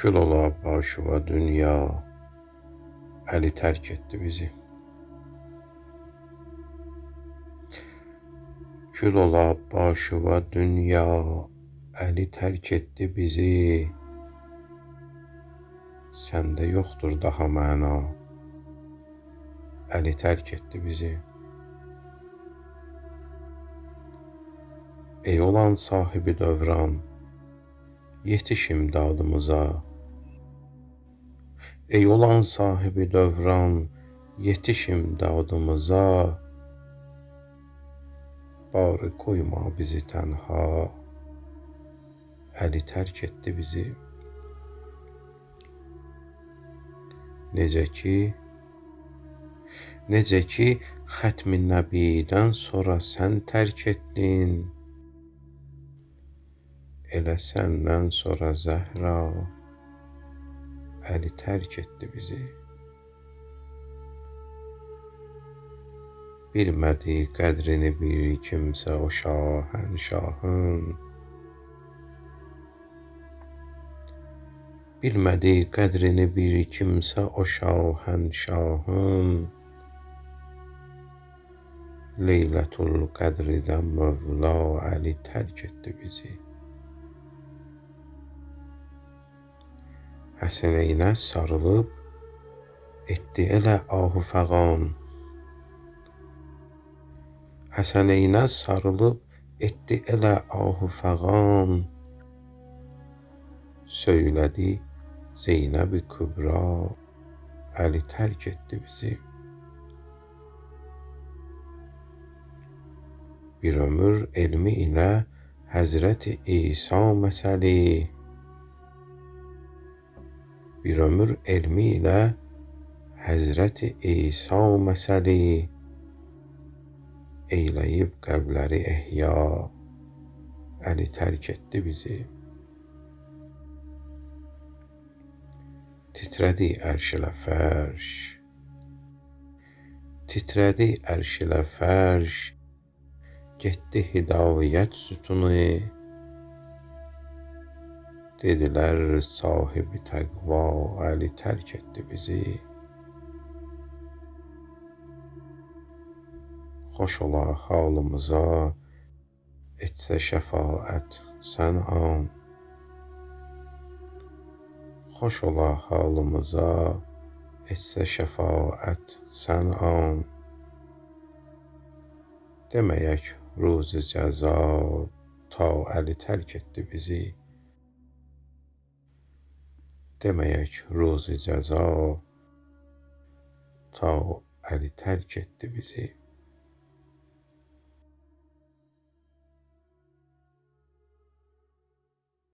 Kül ola başıva dünya, Əli tərk etdi bizi. Kül ola başıva dünya, Əli tərk etdi bizi. Səndə yoxdur daha məna, Əli tərk etdi bizi. Ey olan sahibi dövran, yetiş imdadımıza. Ey olan sahibi dövran, yetiş imdadımıza. Bari koyma bizi tənha, Əli tərk etdi bizi. Necə ki xətmi nəbidən sonra sən tərk etdin, elə səndən sonra Zəhra Əli tərk etdi bizi. Bilmədi qədrini bir kimsə o şahənşahın. Bilmədi qədrini bir kimsə o şahənşahın. Leylətul qədridən Mövla Əli tərk etdi bizi. Həsənəynə sarılıb etdi elə ahı fəğan. Həsənəynə sarılıb etdi elə ahı fəğan. Söylədi Zeynəb-i Kübra Əli tərk etdi bizi. Bir ömür elmi ilə Həzrəti İsa məsəli. Bir ömür elmi ilə Həzrəti İsa məsəli. Eyləyib qəlbləri ehya, Əli tərk etdi bizi. Titrədi ərş ilə fərş, titrədi ərş ilə fərş, getdi hidayət sütunu. Dedilər sahibi təqva Əli tərk etdi bizi. Xoş ola halımıza, etsə şəfaət sən an. Xoş ola halımıza, etsə şəfaət sən an. Deməyək ruzi cəza, ta Əli tərk etdi bizi. Deməyək ruzi cəza, ta Əli tərk etdi bizi.